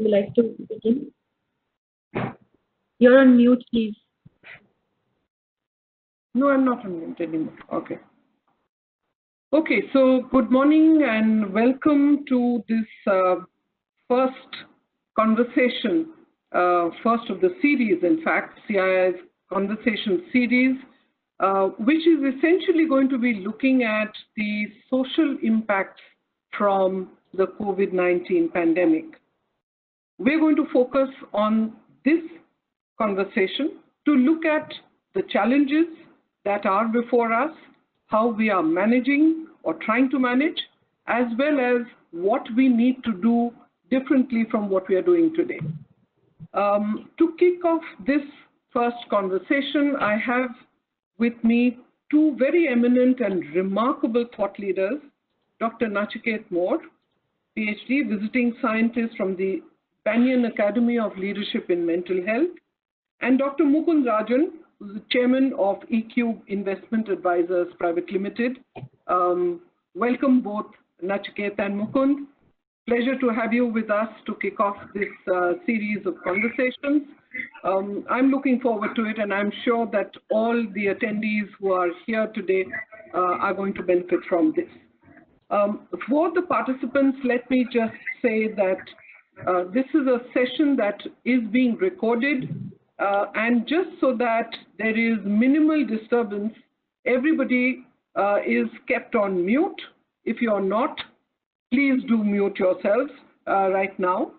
you like to begin? You're on mute, please. No, I'm not on mute anymore. Okay. Okay, so good morning and welcome to this first conversation, first of the series, in fact, CII's conversation series, which is essentially going to be looking at the social impacts from the COVID-19 pandemic. We're going to focus on this conversation to look at the challenges that are before us, how we are managing or trying to manage, as well as what we need to do differently from what we are doing today. To kick off this first conversation, I have with me two very eminent and remarkable thought leaders, Dr. Nachiket Moore, PhD, visiting scientist from the Banyan Academy of Leadership in Mental Health, and Dr. Mukund Rajan, who's the chairman of eCube Investment Advisors Private Limited. Welcome both Nachiket and Mukund. Pleasure to have you with us to kick off this series of conversations. I'm looking forward to it, and I'm sure that all the attendees who are here today are going to benefit from this. For the participants, let me just say that this is a session that is being recorded, and just so that there is minimal disturbance, everybody is kept on mute. If you're not, please do mute yourselves right now.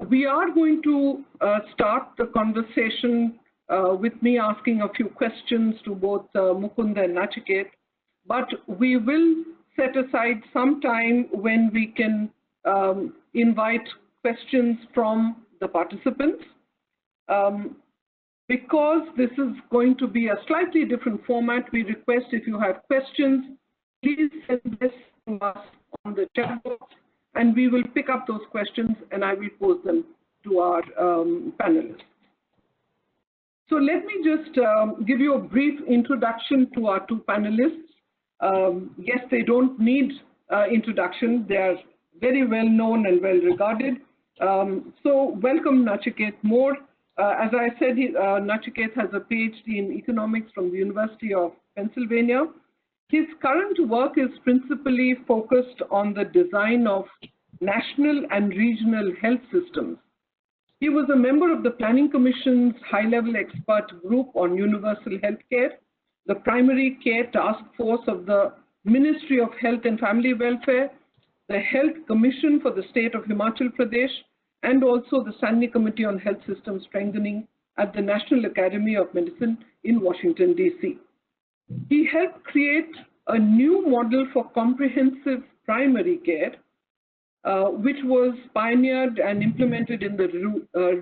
We are going to start the conversation with me asking a few questions to both Mukund and Nachiket, but we will set aside some time when we can invite questions from the participants. Because this is going to be a slightly different format, we request if you have questions, please send this to us on the chat box, and we will pick up those questions and I will pose them to our panelists. So let me just give you a brief introduction to our two panelists. Yes, they don't need introduction. They are very well known and well regarded. So welcome Nachiket Moore. As I said, Nachiket has a PhD in economics from the University of Pennsylvania. His current work is principally focused on the design of national and regional health systems. He was a member of the Planning Commission's high-level expert group on universal healthcare, the primary care task force of the Ministry of Health and Family Welfare, the Health Commission for the state of Himachal Pradesh, and also the Standing Committee on Health System Strengthening at the National Academy of Medicine in Washington, D.C. He helped create a new model for comprehensive primary care, which was pioneered and implemented in the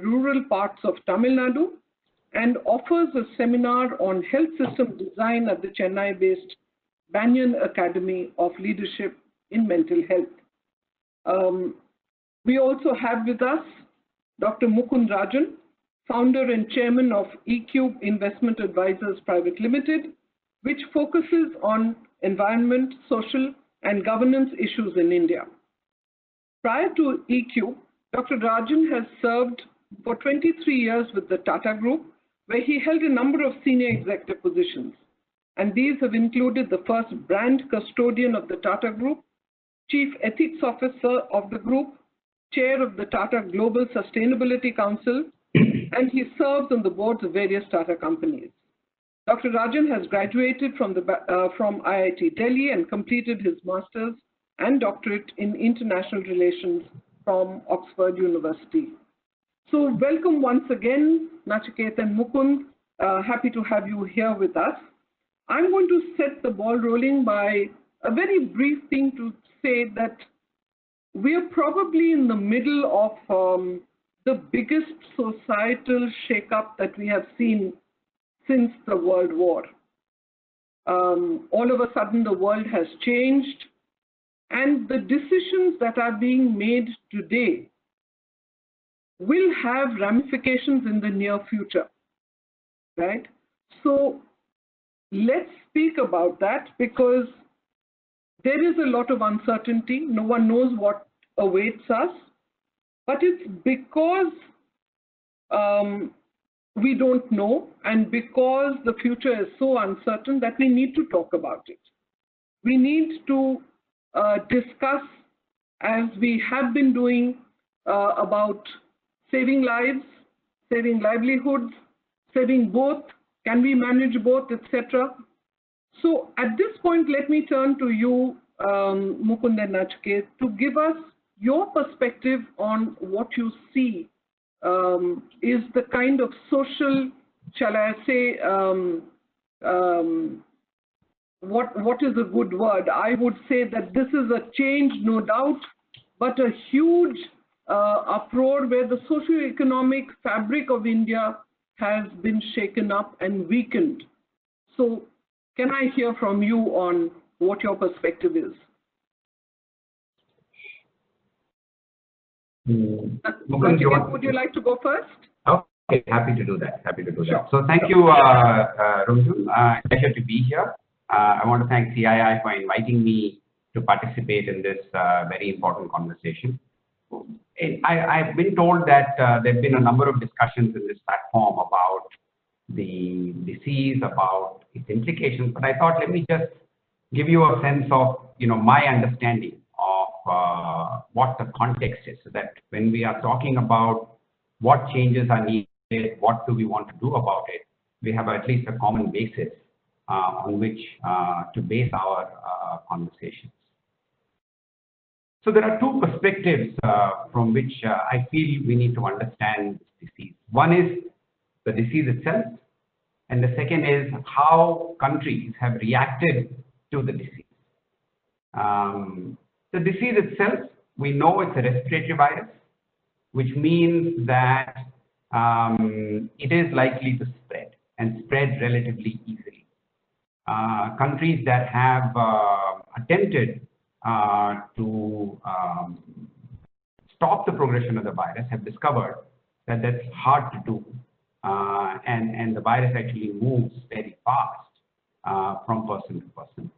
rural parts of Tamil Nadu, and offers a seminar on health system design at the Chennai-based Banyan Academy of Leadership in Mental Health. We also have with us Dr. Mukund Rajan, founder and chairman of eCube Investment Advisors Private Limited, which focuses on environment, social, and governance issues in India. Prior to eCube, Dr. Rajan has served for 23 years with the Tata Group, where he held a number of senior executive positions. And these have included the first brand custodian of the Tata Group, chief ethics officer of the group, chair of the Tata Global Sustainability Council, and he serves on the boards of various Tata companies. Dr. Rajan has graduated from IIT Delhi and completed his master's and doctorate in international relations from Oxford University. So welcome once again, Nachiket and Mukund. Happy to have you here with us. I'm going to set the ball rolling by a very brief thing to say that we are probably in the middle of the biggest societal shakeup that we have seen since the World War. All of a sudden, the world has changed, and the decisions that are being made today will have ramifications in the near future, right? So let's speak about that, because there is a lot of uncertainty. No one knows what awaits us. but it's because we don't know, and because the future is so uncertain that we need to talk about it. We need to discuss, as we have been doing, about saving lives, saving livelihoods, saving both, can we manage both, etc. So at this point, let me turn to you, Mukund and Nachket, to give us your perspective on what you see is the kind of social, shall I say, what is a good word? I would say that this is a change, no doubt, but a huge uproar where the socio-economic fabric of India has been shaken up and weakened. So can I hear from you on what your perspective is? Would you like to go first? Okay, happy to do that. Happy to do Sure. that. So thank you, Rumjul. Pleasure to be here. I want to thank CII for inviting me to participate in this very important conversation. I've been told that there have been a number of discussions in this platform about the disease, about its implications, but I thought let me just give you a sense of my understanding of what the context is, so that when we are talking about what changes are needed, what do we want to do about it, we have at least a common basis on which to base our conversations. So there are two perspectives from which I feel we need to understand this disease. One is the disease itself, and the second is how countries have reacted to the disease. The disease itself, we know it's a respiratory virus, which means that it is likely to spread and spread relatively easily. Countries that have attempted to stop the progression of the virus have discovered that that's hard to do, and the virus actually moves very fast from person to person.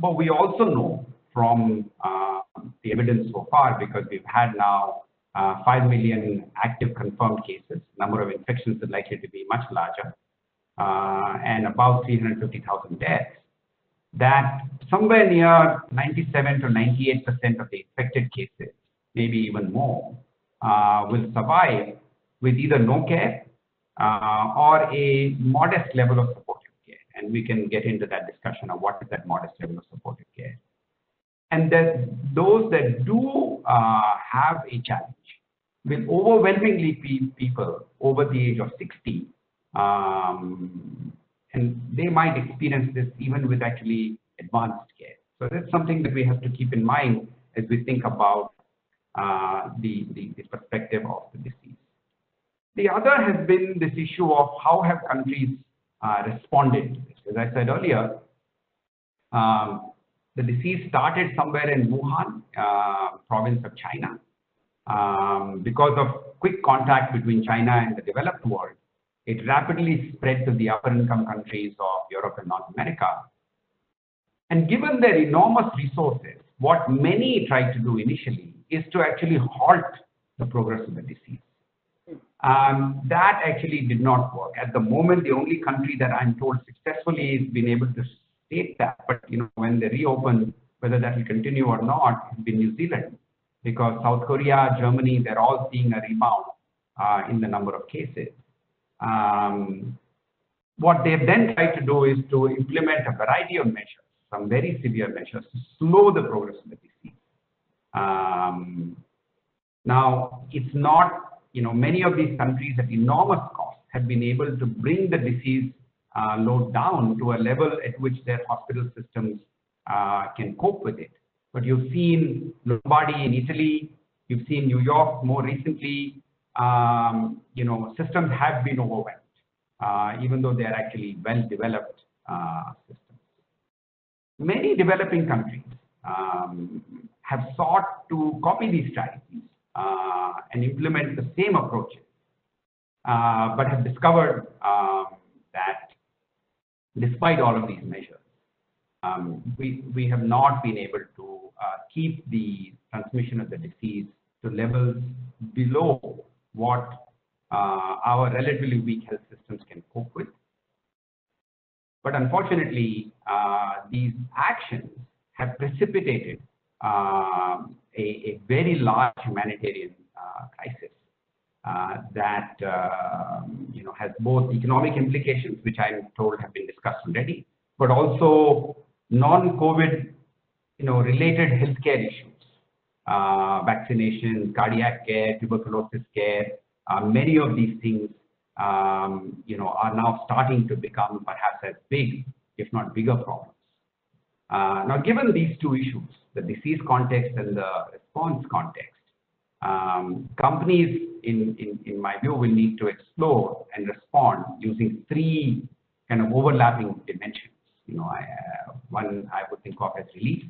But we also know from the evidence so far, because we've had now 5 million active confirmed cases, number of infections is likely to be much larger, and about 350,000 deaths, that somewhere near 97 to 98% of the infected cases, maybe even more, will survive with either no care or a modest level of supportive care. And we can get into that discussion of what is that modest level of supportive care. And that those that do have a challenge will overwhelmingly be people over the age of 60, and they might experience this even with actually advanced care. So that's something that we have to keep in mind as we think about the perspective of the disease. The other has been this issue of how have countries responded to this. As I said earlier, the disease started somewhere in Wuhan, province of China. Because of quick contact between China and the developed world, it rapidly spread to the upper income countries of Europe and North America. And given their enormous resources, what many tried to do initially is to actually halt the progress of the disease. That actually did not work. At the moment, the only country that I'm told successfully has been able to state that, but when they reopen, whether that will continue or not, has been New Zealand, because South Korea, Germany, they're all seeing a rebound in the number of cases. What they've then tried to do is to implement a variety of measures, some very severe measures, to slow the progress of the disease. Now, it's not, many of these countries at enormous cost have been able to bring the disease load down to a level at which their hospital systems can cope with it. But you've seen Lombardy in Italy, you've seen New York more recently, systems have been overwhelmed, even though they're actually well-developed systems. Many developing countries have sought to copy these strategies and implement the same approaches, but have discovered that despite all of these measures, we have not been able to keep the transmission of the disease to levels below what our relatively weak health systems can cope with. But unfortunately, these actions have precipitated a very large humanitarian crisis that has both economic implications, which I'm told have been discussed already, but also non-COVID related healthcare issues, vaccination, cardiac care, tuberculosis care. Many of these things are now starting to become perhaps as big, if not bigger, problems. Now, given these two issues, the disease context and the response context, companies, in my view, will need to explore and respond using three kind of overlapping dimensions. One I would think of as relief,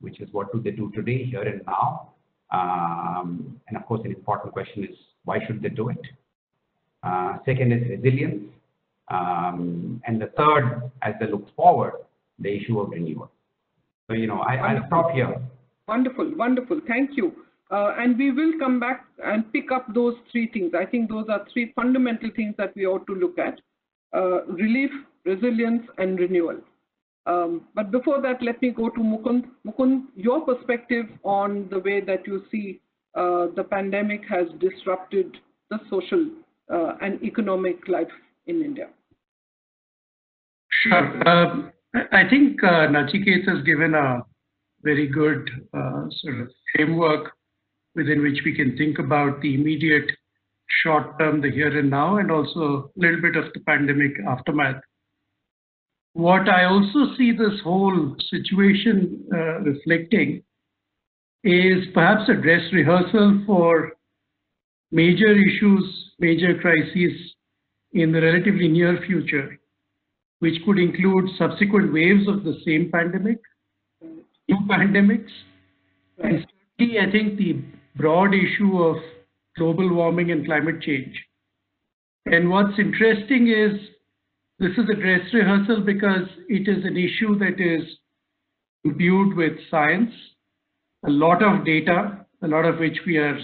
which is what do they do today, here and now. And of course, an important question is why should they do it? Second is resilience. And the third, as they look forward, the issue of renewal. So, I'll stop here. Wonderful, wonderful. Thank you. And we will come back and pick up those three things. I think those are three fundamental things that we ought to look at. Relief, resilience, and renewal. But before that, let me go to Mukund. Mukund, your perspective on the way that you see the pandemic has disrupted the social and economic life in India. Sure. I think Nachiket has given a very good sort of framework within which we can think about the immediate short term, the here and now, and also a little bit of the pandemic aftermath. What I also see this whole situation reflecting is perhaps a dress rehearsal for major issues, major crises in the relatively near future, which could include subsequent waves of the same pandemic, new pandemics, and certainly I think the broad issue of global warming and climate change. And what's interesting is this is a dress rehearsal because it is an issue that is imbued with science, a lot of data, a lot of which we are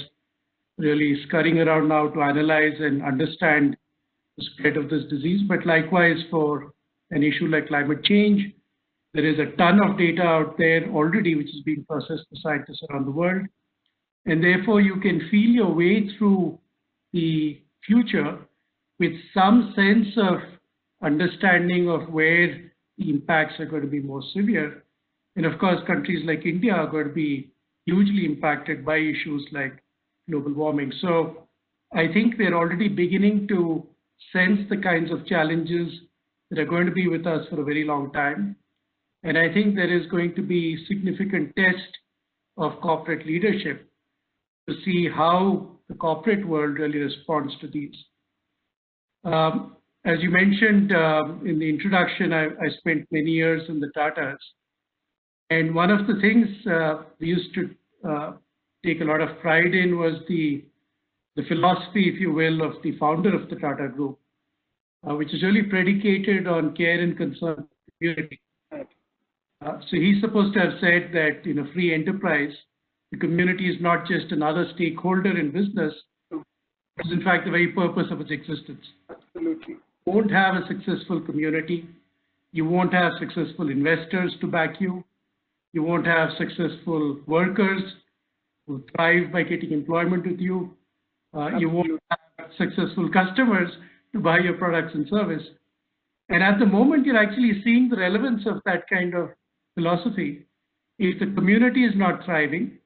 really scurrying around now to analyze and understand the spread of this disease. But likewise for an issue like climate change, there is a ton of data out there already which is being processed by scientists around the world. And therefore you can feel your way through the future with some sense of understanding of where the impacts are going to be more severe. And of course, countries like India are going to be hugely impacted by issues like global warming. So I think we're already beginning to sense the kinds of challenges that are going to be with us for a very long time. And I think there is going to be significant test of corporate leadership to see how the corporate world really responds to these. As you mentioned in the introduction, I spent many years in the Tatas. And one of the things we used to take a lot of pride in was the philosophy, if you will, of the founder of the Tata Group, which is really predicated on care and concern for the community. So he's supposed to have said that in a free enterprise, the community is not just another stakeholder in business, it is in fact the very purpose of its existence. Absolutely. You won't have a successful community. You won't have successful investors to back you. You won't have successful workers who thrive by getting employment with you. You won't have successful customers to buy your products and service. And at the moment, you're actually seeing the relevance of that kind of philosophy. If the community is not thriving,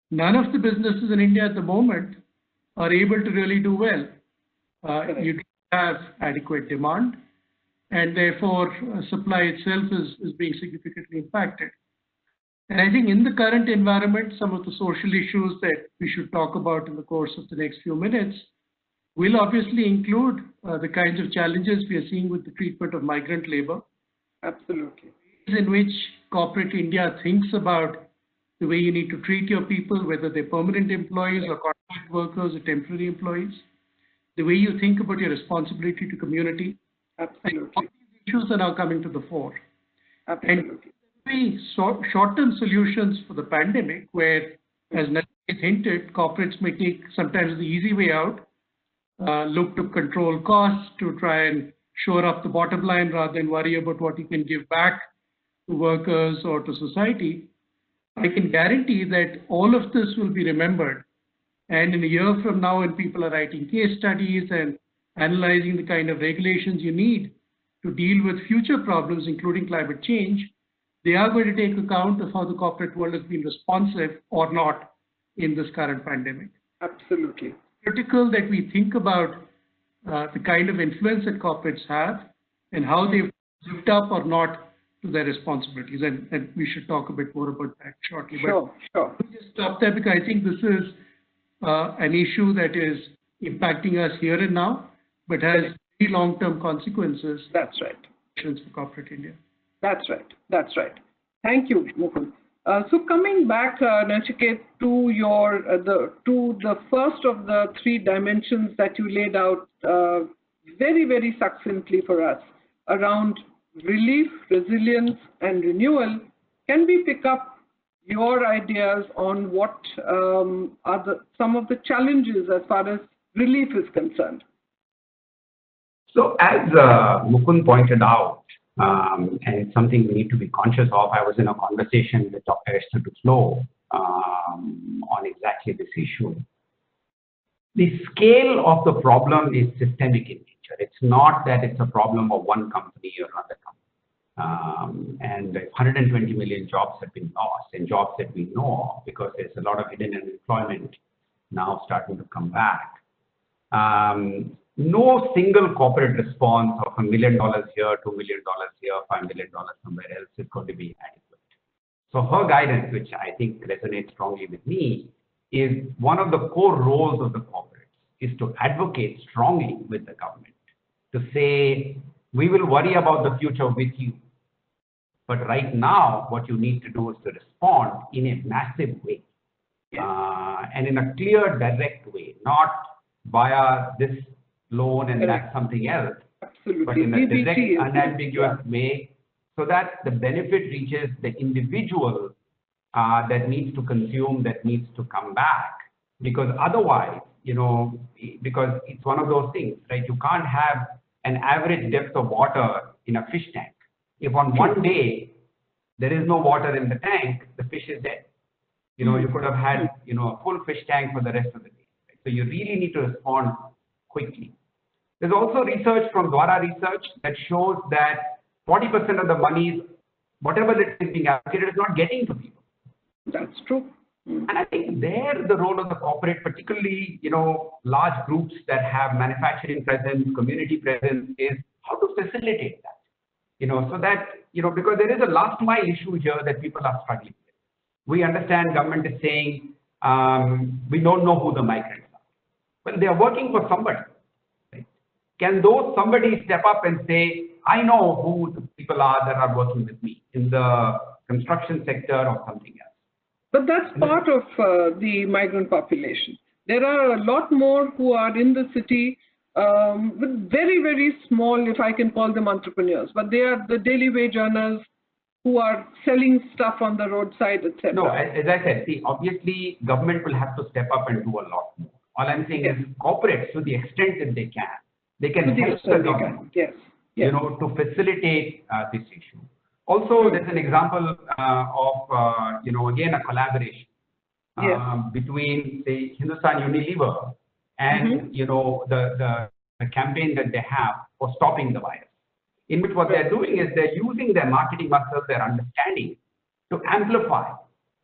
none of the businesses in India at the moment are able to really do well. You don't have adequate demand, and therefore supply itself is being significantly impacted. And I think in the current environment, some of the social issues that we should talk about in the course of the next few minutes will obviously include the kinds of challenges we are seeing with the treatment of migrant labor. Absolutely. In which corporate India thinks about the way you need to treat your people, whether they're permanent employees or contract workers or temporary employees, the way you think about your responsibility to community. Absolutely. All these issues are now coming to the fore. Absolutely. And short-term solutions for the pandemic, where, as Nachiket it's hinted, corporates may take sometimes the easy way out, look to control costs to try and shore up the bottom line rather than worry about what you can give back to workers or to society. I can guarantee that all of this will be remembered. And in a year from now, when people are writing case studies and analyzing the kind of regulations you need to deal with future problems, including climate change, they are going to take account of how the corporate world has been responsive or not in this current pandemic. Absolutely. Critical that we think about the kind of influence that corporates have and how they've lived up or not to their responsibilities. And we should talk a bit more about that shortly. Sure. Let me just stop there because I think this is an issue that is impacting us here and now, but has very long-term consequences. That's right. For corporate India. That's right. That's right. Thank you, Mukul. So coming back, Nachiket, to your the first of the three dimensions that you laid out very, very succinctly for us around relief, resilience, and renewal, can we pick up your ideas on what are some of the challenges as far as relief is concerned? So as Mukund pointed out, and it's something we need to be conscious of, I was in a conversation with Dr. Esther Duflo on exactly this issue. The scale of the problem is systemic in nature. It's not that it's a problem of one company or another company. And 120 million jobs have been lost, and jobs that we know of, because there's a lot of hidden unemployment now starting to come back. No single corporate response of $1 million here, $2 million here, $5 million somewhere else is going to be adequate. So her guidance, which I think resonates strongly with me, is one of the core roles of the corporates is to advocate strongly with the government, to say, we will worry about the future with you. But right now, what you need to do is to respond in a massive way, and in a clear, direct way, not via this loan and that's something else, Absolutely. but in a direct, unambiguous way, so that the benefit reaches the individual that needs to consume, that needs to come back. Because otherwise, because it's one of those things, right? You can't have an average depth of water in a fish tank. If on one day there is no water in the tank, the fish is dead. You could have had, a full fish tank for the rest of the day. Right? So you really need to respond quickly. There's also research from Dwara Research that shows that 40% of the monies, whatever it is being allocated, is not getting to people. That's true. And I think there the role of the corporate, particularly, large groups that have manufacturing presence, community presence, is how to facilitate that. So that, because there is a last mile issue here that people are struggling with. We understand government is saying, we don't know who the migrants are. Well, they are working for somebody. Right? Can those somebody step up and say, I know who the people are that are working with me in the construction sector or something else? But that's part of the migrant population. There are a lot more who are in the city with very, very small, if I can call them entrepreneurs, but they are the daily wage earners who are selling stuff on the roadside, etc. No, as I said, see, obviously government will have to step up and do a lot more. All I'm saying is corporates, to the extent that they can help the government, to facilitate this issue. Also, there's an example of, again, a collaboration between, say, Hindustan Unilever and, the campaign that they have for stopping the virus, in which what they're doing is they're using their marketing muscles, their understanding to amplify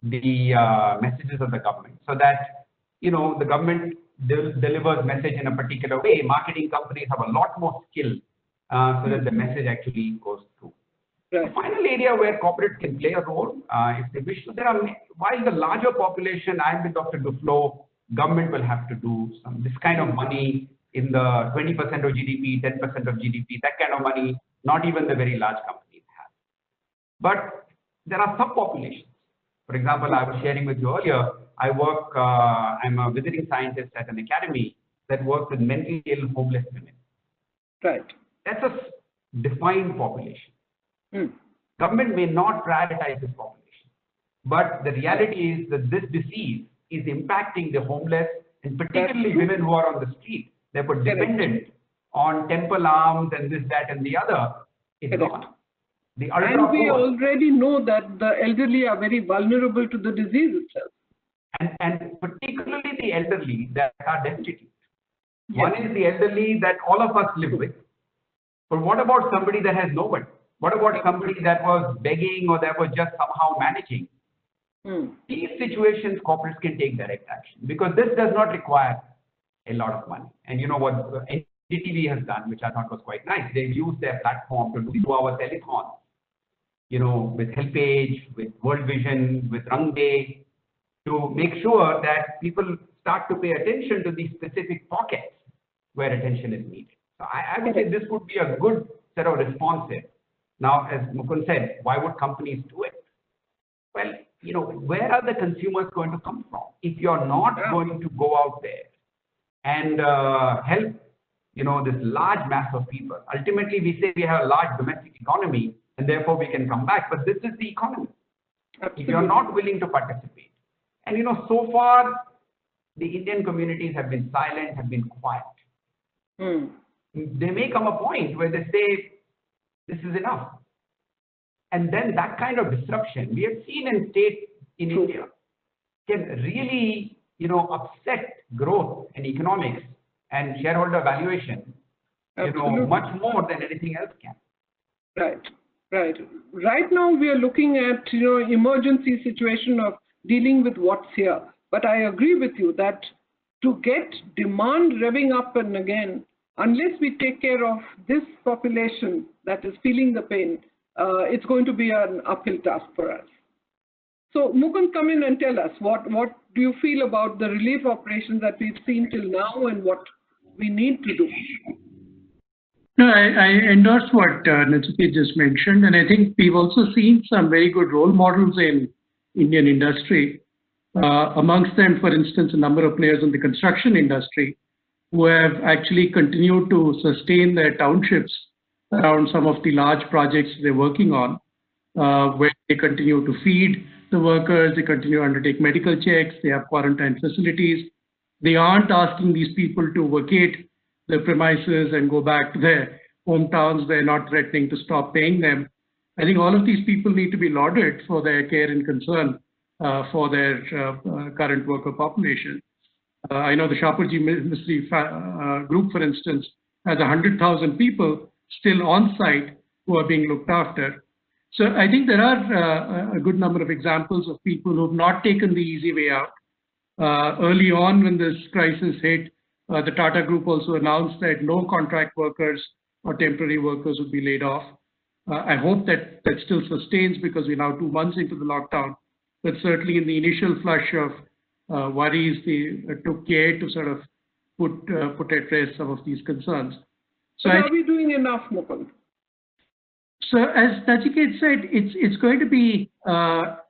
the messages of the government so that, the government delivers message in a particular way. Marketing companies have a lot more skill so that the message actually goes through. The final area where corporates can play a role, if they wish to, while the larger population, I'm with Dr. Duflo, government will have to do this kind of money in the 20% of GDP, 10% of GDP, that kind of money, not even the very large companies have. But there are subpopulations. For example, I was sharing with you earlier, I'm a visiting scientist at an academy that works with mentally ill homeless women. Right. That's a defined population. Government may not prioritize this population, but the reality is that this disease is impacting the homeless and particularly women who are on the street. Therefore, dependent on temple arms and this, that, and the other is gone. The and we already know that the elderly are very vulnerable to the disease itself. And particularly the elderly that are destitute. One is the elderly that all of us live with. But what about somebody that has nobody? What about somebody that was begging or that was just somehow managing? These situations, corporates can take direct action because this does not require a lot of money. And you know what NDTV has done, which I thought was quite nice. They've used their platform to do 2-hour telethons, you know, with HelpAge, with World Vision, with Rang Day, to make sure that people start to pay attention to these specific pockets where attention is needed. So I would say this would be a good set of responses. Now, as Mukund said, why would companies do it? Well, you know, where are the consumers going to come from? If you're not going to go out there and help, you know, this large mass of people, ultimately we say we have a large domestic economy and therefore we can come back, but this is the economy. Absolutely. If you're not willing to participate. And, you know, so far, the Indian communities have been silent, have been quiet. There may come a point where they say, this is enough. And then that kind of disruption we have seen in states in India can really, you know, upset growth and economics and shareholder valuation, you know, much more than anything else can. Right. Right now we are looking at, you know, emergency situation of dealing with what's here. But I agree with you that to get demand revving up and again, unless we take care of this population that is feeling the pain, it's going to be an uphill task for us. So Mukund, come in and tell us, what do you feel about the relief operations that we've seen till now and what we need to do? No, I endorse what Nachiket just mentioned, and I think we've also seen some very good role models in Indian industry. Amongst them, for instance, a number of players in the construction industry who have actually continued to sustain their townships around some of the large projects they're working on, where they continue to feed the workers, they continue to undertake medical checks, they have quarantine facilities. They aren't asking these people to vacate their premises and go back to their hometowns. They're not threatening to stop paying them. I think all of these people need to be lauded for their care and concern for their current worker population. I know the Shapurji Misri group, for instance, has 100,000 people still on site who are being looked after. So I think there are a good number of examples of people who have not taken the easy way out. Early on when this crisis hit, the Tata Group also announced that no contract workers or temporary workers would be laid off. I hope that still sustains because we're now 2 months into the lockdown. But certainly in the initial flush of worries, they took care to sort of put at rest some of these concerns. So are we doing enough, Mukund? So as Nachiket said, it's going to be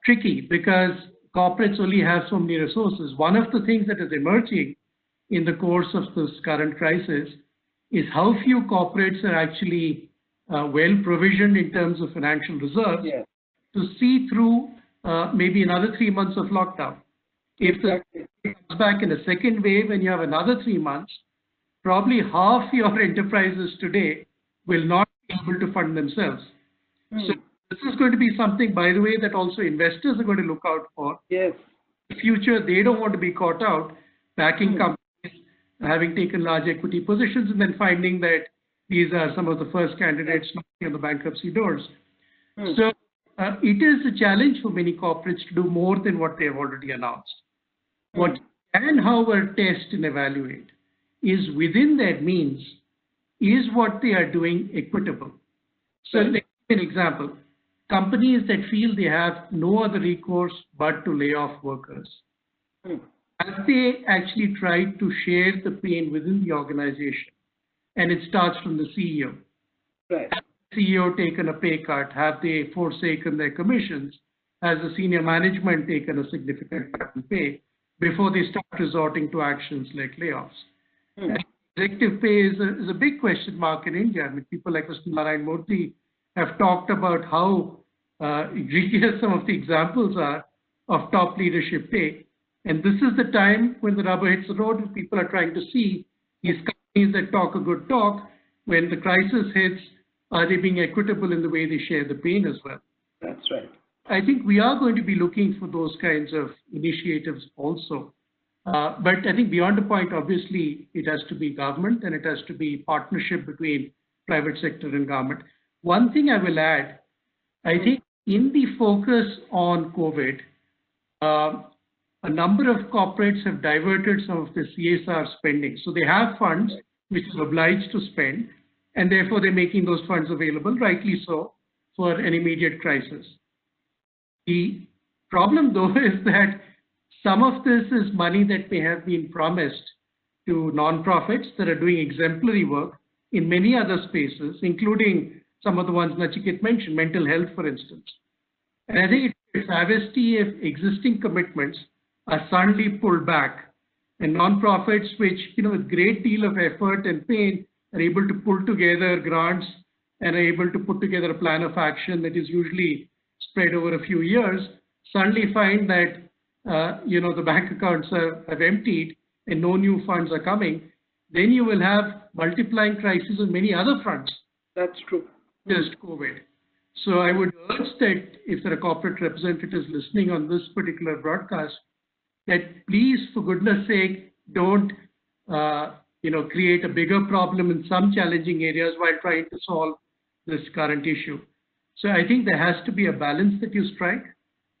tricky because corporates only have so many resources. One of the things that is emerging in the course of this current crisis is how few corporates are actually well provisioned in terms of financial reserves to see through maybe another 3 months of lockdown. If the comes back in a second wave and you have another 3 months, probably half your enterprises today will not be able to fund themselves. So this is going to be something, by the way, that also investors are going to look out for. Yes. In the future, they don't want to be caught out backing companies, having taken large equity positions and then finding that these are some of the first candidates knocking on the bankruptcy doors. So it is a challenge for many corporates to do more than what they have already announced. What can, however, test and evaluate is within their means, is what they are doing equitable. So let me give an example. Companies that feel they have no other recourse but to lay off workers, have they actually tried to share the pain within the organization? And it starts from the CEO. Right. Has the CEO taken a pay cut? Have they forsaken their commissions? Has the senior management taken a significant cut in pay before they start resorting to actions like layoffs? Executive pay is a big question mark in India. I mean, people like Mr. Narayan Murthy have talked about how egregious some of the examples are of top leadership pay. And this is the time when the rubber hits the road and people are trying to see these companies that talk a good talk, when the crisis hits, are they being equitable in the way they share the pain as well? That's right. I think we are going to be looking for those kinds of initiatives also. But I think beyond the point, obviously, it has to be government and it has to be partnership between private sector and government. One thing I will add, I think in the focus on COVID, a number of corporates have diverted some of the CSR spending. So they have funds which is obliged to spend, and therefore they're making those funds available, rightly so, for an immediate crisis. The problem, though, is that some of this is money that may have been promised to nonprofits that are doing exemplary work in many other spaces, including some of the ones Nachiket mentioned, mental health, for instance. And I think it's a travesty if existing commitments are suddenly pulled back, and nonprofits, which, with great deal of effort and pain, are able to pull together grants and are able to put together a plan of action that is usually spread over a few years, suddenly find that the bank accounts have emptied and no new funds are coming, then you will have multiplying crises on many other fronts. That's true. Just COVID. So I would urge that if there are corporate representatives listening on this particular broadcast, that please, for goodness sake, don't create a bigger problem in some challenging areas while trying to solve this current issue. So I think there has to be a balance that you strike,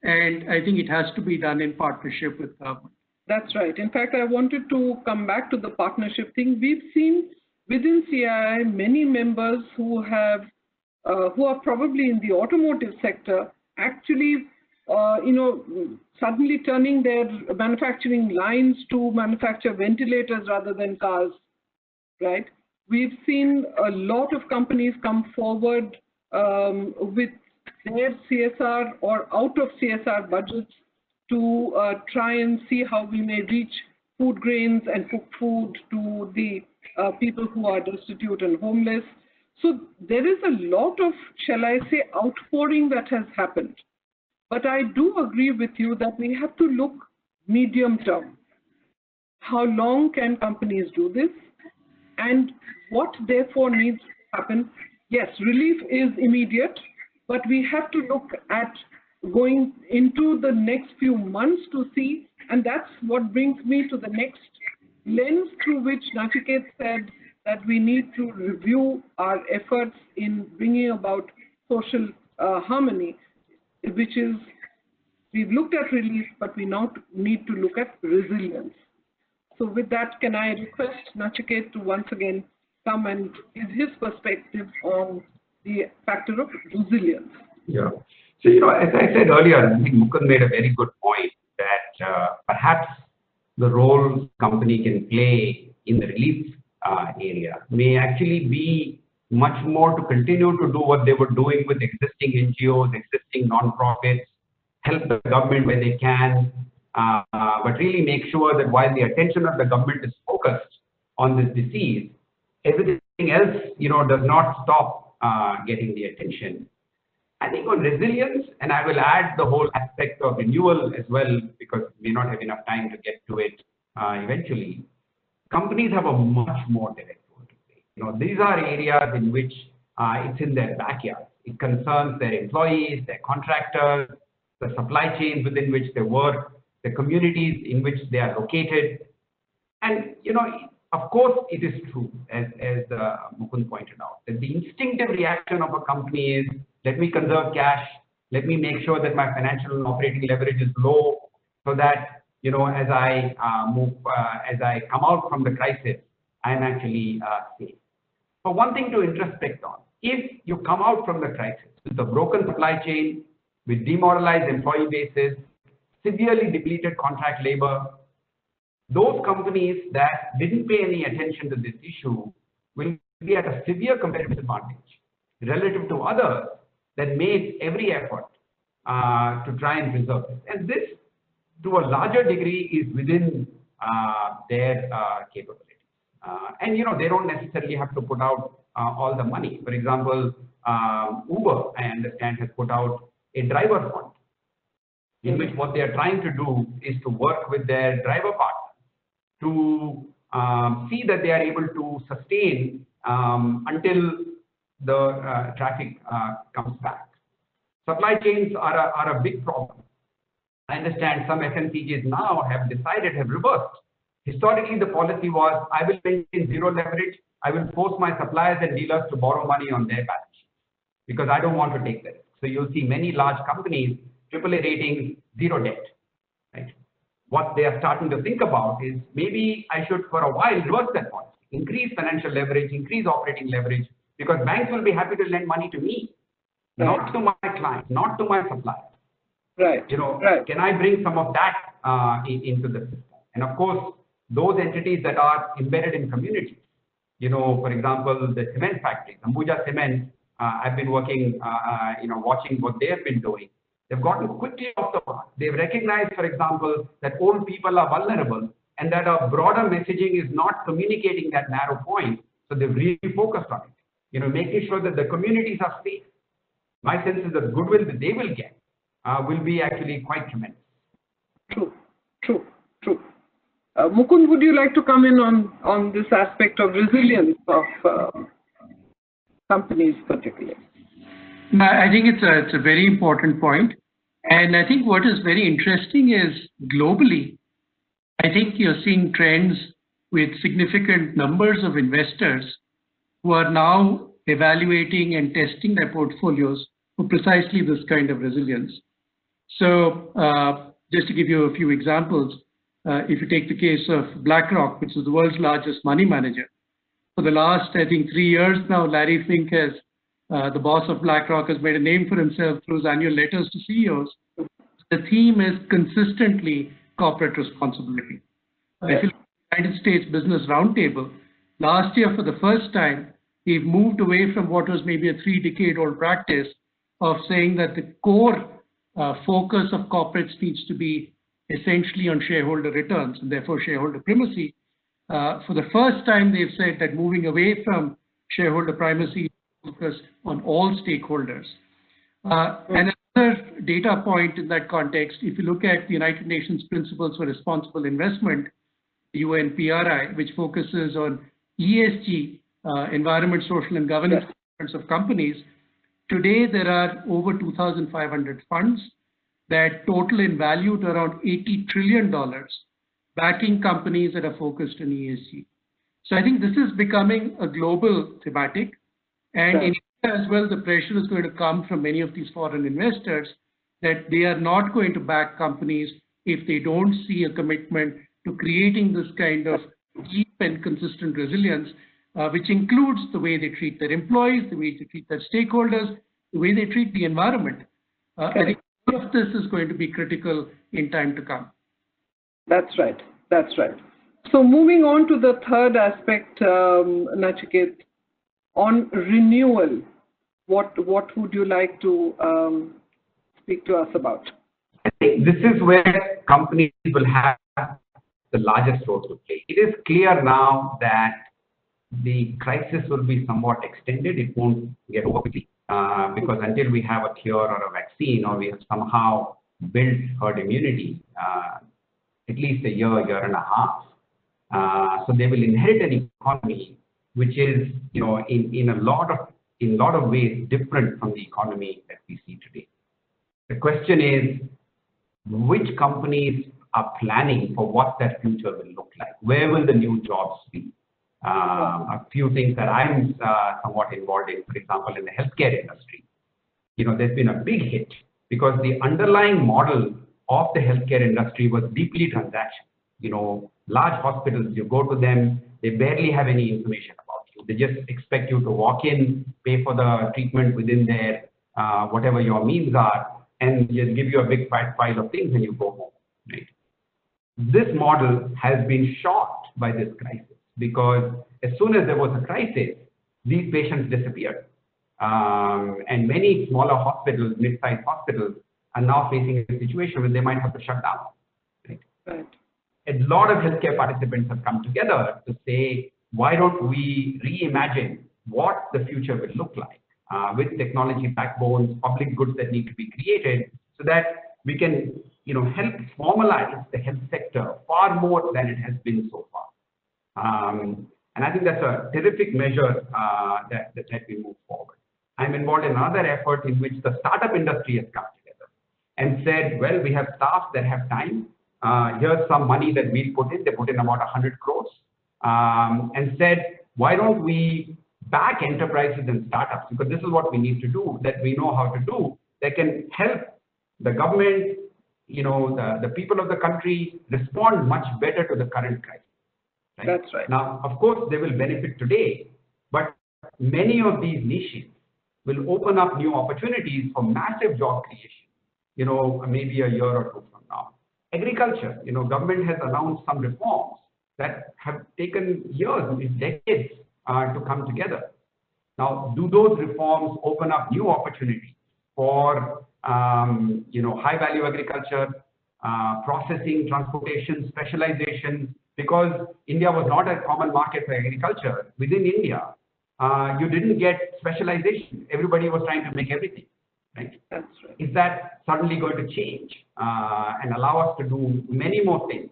and I think it has to be done in partnership with government. That's right. In fact, I wanted to come back to the partnership thing. We've seen within CII many members who are probably in the automotive sector actually suddenly turning their manufacturing lines to manufacture ventilators rather than cars, right? We've seen a lot of companies come forward with their CSR or out of CSR budgets to try and see how we may reach food grains and cooked food to the people who are destitute and homeless. So there is a lot of, shall I say, outpouring that has happened. But I do agree with you that we have to look medium term. How long can companies do this? And what therefore needs to happen? Yes, relief is immediate, but we have to look at going into the next few months to see, and that's what brings me to the next lens through which Nachiket said that we need to review our efforts in bringing about social harmony, which is, we've looked at relief, but we now need to look at resilience. So with that, can I request Nachiket to once again come and give his perspective on the factor of resilience? Yeah. So, as I said earlier, I think Mukund made a very good point that perhaps the role company can play in the relief area may actually be much more to continue to do what they were doing with existing NGOs, existing nonprofits, help the government where they can, but really make sure that while the attention of the government is focused on this disease, everything else, does not stop getting the attention. I think on resilience, and I will add the whole aspect of renewal as well, because we may not have enough time to get to it eventually. Companies have a much more direct role to play. These are areas in which it's in their backyard. It concerns their employees, their contractors, the supply chains within which they work, the communities in which they are located. And, of course, it is true, as Mukund pointed out, that the instinctive reaction of a company is, let me conserve cash, let me make sure that my financial and operating leverage is low, so that, as I come out from the crisis, I'm actually safe. But one thing to introspect on, if you come out from the crisis with a broken supply chain, with demoralized employee bases, severely depleted contract labor, those companies that didn't pay any attention to this issue will be at a severe competitive disadvantage relative to others that made every effort to try and preserve it. And this, to a larger degree, is within their capabilities. And they don't necessarily have to put out all the money. For example, Uber, I understand, has put out a driver fund. in which what they are trying to do is to work with their driver partners to see that they are able to sustain until the traffic comes back. Supply chains are a big problem. I understand some FMCGs now have reversed. Historically, the policy was, I will maintain zero leverage. I will force my suppliers and dealers to borrow money on their balance sheet because I don't want to take the risk. So you'll see many large companies, AAA ratings, zero debt. Right? What they are starting to think about is maybe I should, for a while, reverse that policy, increase financial leverage, increase operating leverage, because banks will be happy to lend money to me, not to my clients, not to my suppliers. Right. Can I bring some of that into the system? And of course, those entities that are embedded in communities, for example, the cement factories, Ambuja Cement, I've been working, watching what they have been doing. They've gotten quickly off the mark. They've recognized, for example, that old people are vulnerable and that a broader messaging is not communicating that narrow point. So they've really focused on it, making sure that the communities are safe. My sense is that goodwill that they will get will be actually quite tremendous. True. Mukund, would you like to come in on this aspect of resilience of companies particularly? I think it's a very important point. And I think what is very interesting is globally, I think you're seeing trends with significant numbers of investors who are now evaluating and testing their portfolios for precisely this kind of resilience. So just to give you a few examples, if you take the case of BlackRock, which is the world's largest money manager, for the last, I think, 3 years now, Larry Fink has, the boss of BlackRock, has made a name for himself through his annual letters to CEOs. The theme is consistently corporate responsibility. If you look at the United States Business Roundtable, last year for the first time, we've moved away from what was maybe a 3-decade-old practice of saying that the core focus of corporates needs to be essentially on shareholder returns and therefore shareholder primacy. For the first time, they've said that moving away from shareholder primacy, focus on all stakeholders. And another data point in that context, if you look at the United Nations Principles for Responsible Investment, UNPRI, which focuses on ESG, environment, social, and governance of companies, today there are over 2,500 funds that total in value to around $80 trillion, backing companies that are focused on ESG. So I think this is becoming a global thematic. And in India as well, the pressure is going to come from many of these foreign investors that they are not going to back companies if they don't see a commitment to creating this kind of deep and consistent resilience, which includes the way they treat their employees, the way they treat their stakeholders, the way they treat the environment. I think all of this is going to be critical in time to come. That's right. So moving on to the third aspect, Nachiket, on renewal, what would you like to speak to us about? I think this is where companies will have the largest role to play. It is clear now that the crisis will be somewhat extended. It won't get over quickly because until we have a cure or a vaccine or we have somehow built herd immunity, at least a year and a half. So they will inherit an economy which is, in a lot of ways different from the economy that we see today. The question is, which companies are planning for what that future will look like? Where will the new jobs be? A few things that I'm somewhat involved in, for example, in the healthcare industry. There's been a big hit because the underlying model of the healthcare industry was deeply transactional. Large hospitals, you go to them, they barely have any information about you. They just expect you to walk in, pay for the treatment within their, whatever your means are, and just give you a big fat pile of things and you go home. Right? This model has been shocked by this crisis because as soon as there was a crisis, these patients disappeared. And many smaller hospitals, mid-sized hospitals, are now facing a situation where they might have to shut down. Right? A lot of healthcare participants have come together to say, why don't we reimagine what the future will look like with technology backbones, public goods that need to be created so that we can help formalize the health sector far more than it has been so far. And I think that's a terrific measure that we move forward. I'm involved in another effort in which the startup industry has come together and said, well, we have staff that have time. Here's some money that we put in. They put in about 100 crores and said, why don't we back enterprises and startups? Because this is what we need to do, that we know how to do, that can help the government, the people of the country respond much better to the current crisis. Right? That's right. Now, of course, they will benefit today, but many of these niches will open up new opportunities for massive job creation, maybe a year or two from now. Agriculture, government has announced some reforms that have taken years, decades to come together. Now, do those reforms open up new opportunities for, high value agriculture, processing, transportation, specialization? Because India was not a common market for agriculture. Within India, you didn't get specialization. Everybody was trying to make everything, right? That's right. Is that suddenly going to change and allow us to do many more things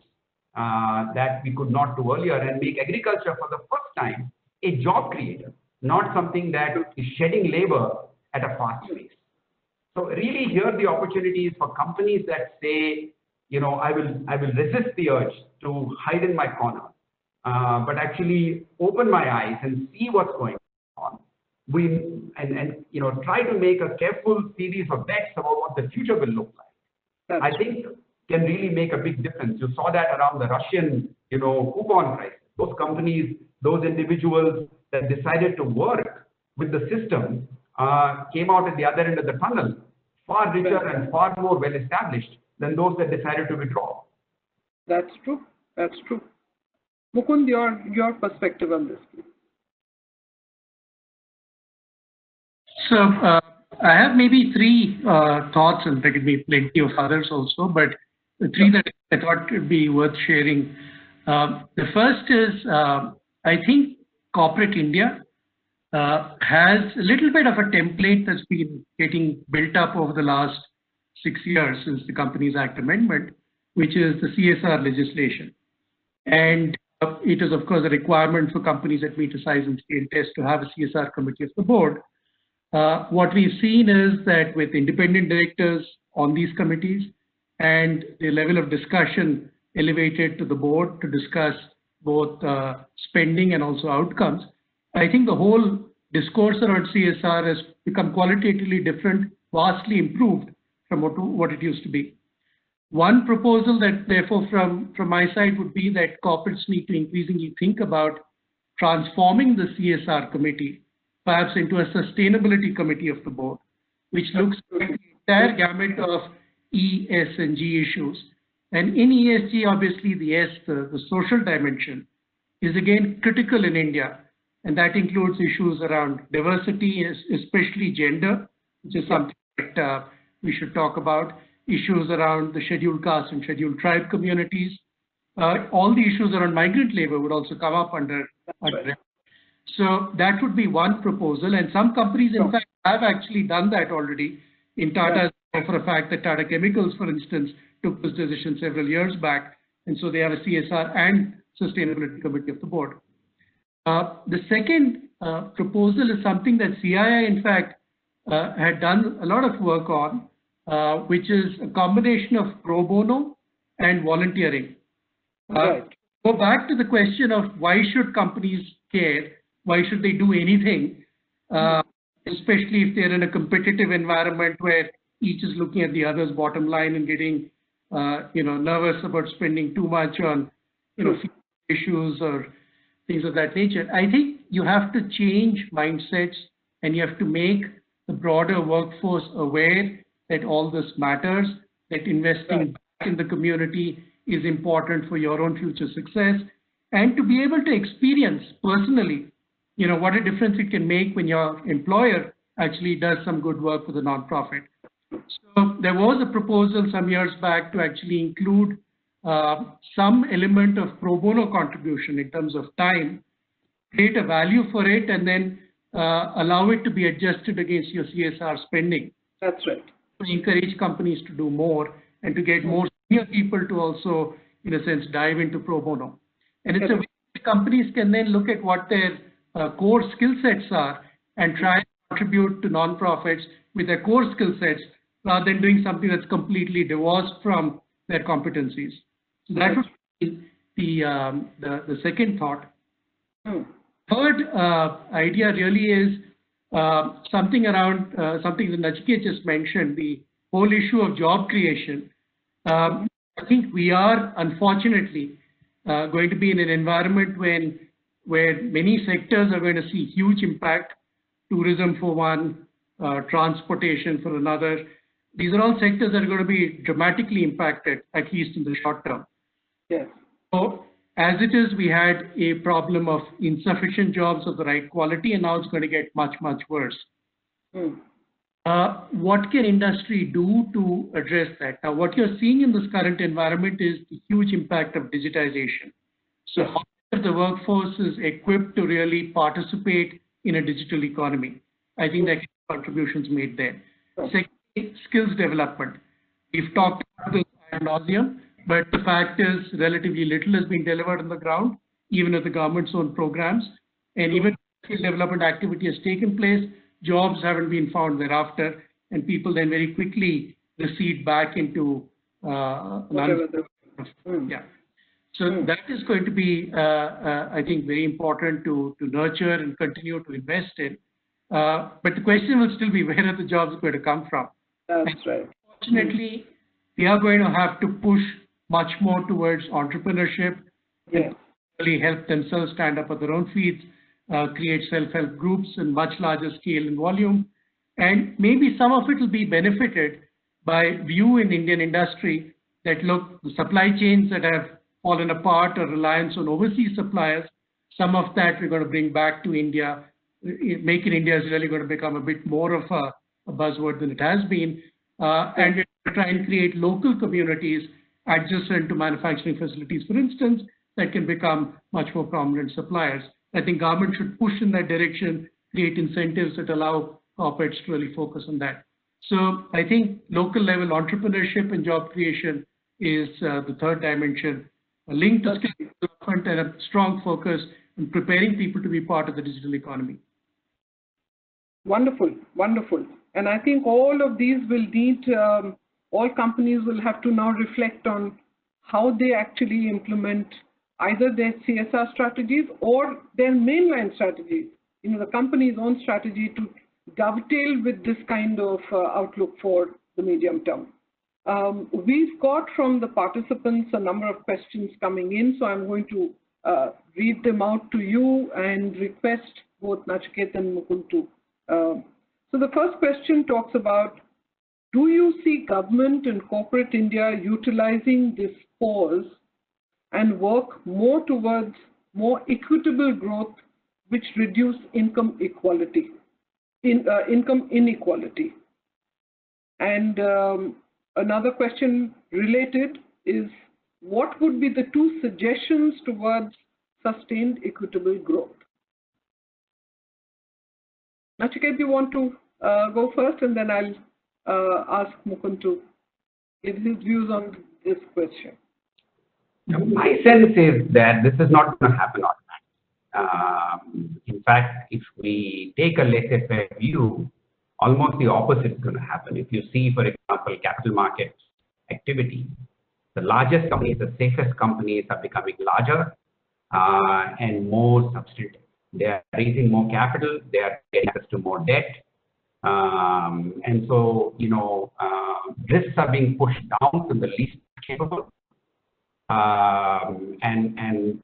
that we could not do earlier and make agriculture for the first time a job creator, not something that is shedding labor at a fast pace? So really here the opportunities for companies that say, I will resist the urge to hide in my corner, but actually open my eyes and see what's going on. Try to make a careful series of bets about what the future will look like. I think can really make a big difference. You saw that around the Russian, coupon crisis. Those companies, those individuals that decided to work with the system came out at the other end of the tunnel far richer and far more well established than those that decided to withdraw. That's true. That's true. Mukund, your perspective on this, please. So I have maybe three thoughts, and there could be plenty of others also, but the three that I thought would be worth sharing. The first is, I think corporate India has a little bit of a template that's been getting built up over the last 6 years since the Companies Act amendment, which is the CSR legislation. And it is, of course, a requirement for companies that meet a size and scale test to have a CSR committee of the board. What we've seen is that with independent directors on these committees and the level of discussion elevated to the board to discuss both spending and also outcomes, I think the whole discourse around CSR has become qualitatively different, vastly improved from what it used to be. One proposal that therefore from my side would be that corporates need to increasingly think about transforming the CSR committee perhaps into a sustainability committee of the board, which looks at the entire gamut of E, S, and G issues. And in ESG, obviously the S, the social dimension, is again critical in India. And that includes issues around diversity, especially gender, which is something that we should talk about, issues around the scheduled caste and scheduled tribe communities. All the issues around migrant labor would also come up under right. So that would be one proposal. And some companies, in fact, have actually done that already. In Tata, for a fact that Tata Chemicals, for instance, took this decision several years back. And so they have a CSR and sustainability committee of the board. The second proposal is something that CII, in fact, had done a lot of work on, which is a combination of pro bono and volunteering. Go back to the question of why should companies care? Why should they do anything? Especially if they're in a competitive environment where each is looking at the other's bottom line and getting, nervous about spending too much on, issues or things of that nature. I think you have to change mindsets and you have to make the broader workforce aware that all this matters, that investing back in the community is important for your own future success, and to be able to experience personally, what a difference it can make when your employer actually does some good work for the nonprofit. So there was a proposal some years back to actually include some element of pro bono contribution in terms of time, create a value for it, and then allow it to be adjusted against your CSR spending. That's right. To encourage companies to do more and to get more senior people to also, in a sense, dive into pro bono. And it's a way companies can then look at what their core skill sets are and try and contribute to nonprofits with their core skill sets rather than doing something that's completely divorced from their competencies. So that would be the second thought. Third idea really is something around something that Nachiket just mentioned, the whole issue of job creation. I think we are unfortunately going to be in an environment where many sectors are going to see huge impact. Tourism for one, transportation for another. These are all sectors that are going to be dramatically impacted, at least in the short term. Yes. So as it is, we had a problem of insufficient jobs of the right quality, and now it's going to get much, much worse. What can industry do to address that? Now, what you're seeing in this current environment is the huge impact of digitization. So how much of the workforce is equipped to really participate in a digital economy? I think there can be contributions made there. Secondly, skills development. We've talked about this ad nauseum, but the fact is relatively little has been delivered on the ground, even at the government's own programs. And even skill development activity has taken place, jobs haven't been found thereafter, and people then very quickly recede back into So that is going to be, I think, very important to nurture and continue to invest in. But the question will still be, where are the jobs going to come from? That's right. Fortunately, we are going to have to push much more towards entrepreneurship, and really help themselves stand up on their own feet, create self-help groups in much larger scale and volume. And maybe some of it will be benefited by view in Indian industry that, look, the supply chains that have fallen apart or reliance on overseas suppliers, some of that we're going to bring back to India. Make in India is really going to become a bit more of a buzzword than it has been. And we're going to try and create local communities adjacent to manufacturing facilities, for instance, that can become much more prominent suppliers. I think government should push in that direction, create incentives that allow corporates to really focus on that. So I think local level entrepreneurship and job creation is the third dimension, a link to skill development and a strong focus on preparing people to be part of the digital economy. Wonderful, wonderful. And I think all of these will need, all companies will have to now reflect on how they actually implement either their CSR strategies or their mainline strategies, the company's own strategy to dovetail with this kind of outlook for the medium term. We've got from the participants a number of questions coming in, so I'm going to read them out to you and request both Nachiket and Mukund to. So the first question talks about, do you see government and corporate India utilizing this pause and work more towards more equitable growth which reduce income inequality? And another question related is, what would be the two suggestions towards sustained equitable growth? Nachiket, you want to go first, and then I'll ask Mukund to give his views on this question. My sense is that this is not going to happen automatically. In fact, if we take a laissez-faire view, almost the opposite is going to happen. If you see, for example, capital markets activity, the largest companies, the safest companies are becoming larger and more substantive. They are raising more capital, they are getting access to more debt. And so, risks are being pushed down to the least capable. And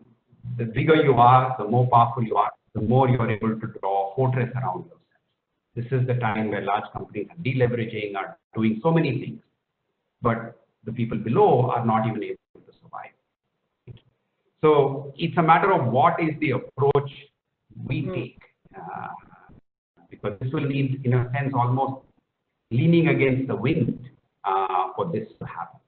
the bigger you are, the more powerful you are, the more you are able to draw a fortress around yourself. This is the time where large companies are deleveraging, are doing so many things, but the people below are not even able to survive. So it's a matter of what is the approach we take, because this will need, in a sense, almost leaning against the wind for this to happen.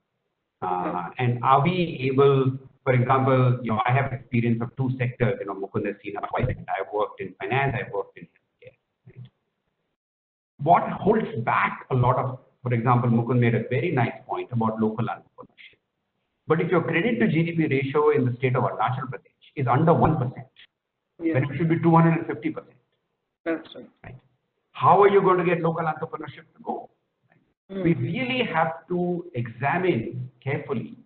And are we able, for example, I have experience of two sectors, Mukund has seen twice. I've worked in finance, I've worked in healthcare. Right? What holds back a lot of For example, Mukund made a very nice point about local entrepreneurship. But if your credit to GDP ratio in the state of Arunachal Pradesh is under 1%, when it should be 250%, that's right. right? How are you going to get local entrepreneurship to go? We really have to examine carefully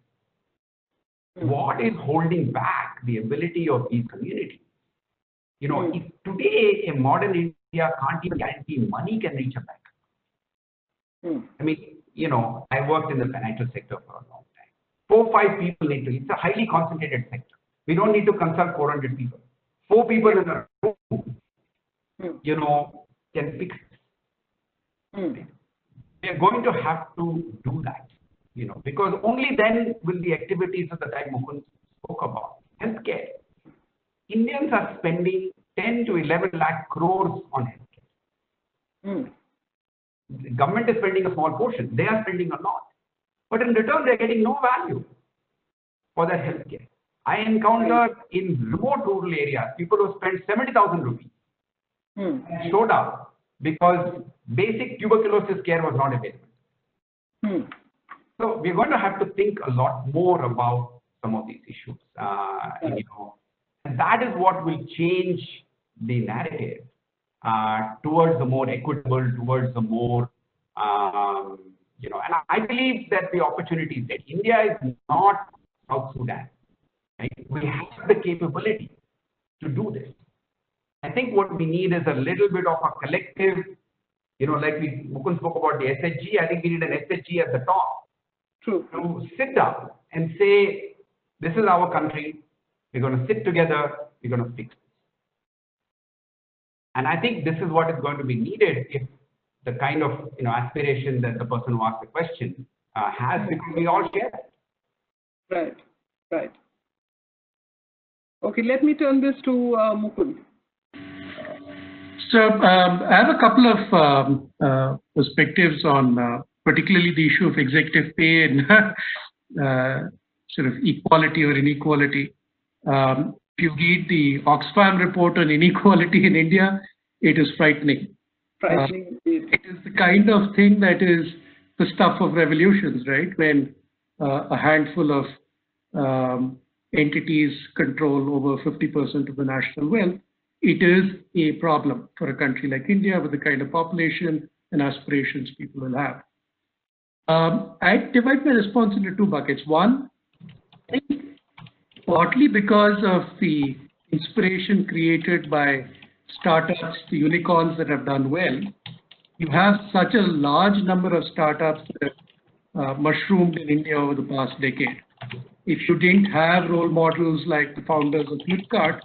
what is holding back the ability of these communities. You know, if today a modern India can't even guarantee money can reach a bank. I mean, you know, I worked in the financial sector for a long time. 4 or 5 people need to, it's a highly concentrated sector. We don't need to consult 400 people. 4 people in a room, you know, can fix it. We are going to have to do that, you know, because only then will the activities of the type Mukund spoke about, healthcare. Indians are spending 10 to 11 lakh crores on healthcare. The government is spending a small portion. They are spending a lot. But in return, they are getting no value for their healthcare. I encountered in remote rural areas people who spent 70,000 rupees and showed up because basic tuberculosis care was not available. So we're going to have to think a lot more about some of these issues. You know, and that is what will change the narrative towards the more equitable, towards the more, you know, and I believe that the opportunity is there. India is not South Sudan. Right? We have the capability to do this. I think what we need is a little bit of a collective, you know, like Mukund spoke about the SHG. I think we need an SHG at the top. True. To sit down and say, this is our country. We're going to sit together. We're going to fix this. And I think this is what is going to be needed if the kind of, you know, aspiration that the person who asked the question has, because we all share it. Right, right. Okay, let me turn this to Mukund. So I have a couple of perspectives on particularly the issue of executive pay and sort of equality or inequality. If you read the Oxfam report on inequality in India, it is frightening. It is the kind of thing that is the stuff of revolutions, right? When a handful of entities control over 50% of the national wealth, it is a problem for a country like India with the kind of population and aspirations people will have. I divide my response into 2 buckets. One, I think partly because of the inspiration created by startups, the unicorns that have done well, you have such a large number of startups that mushroomed in India over the past decade. If you didn't have role models like the founders of Flipkart,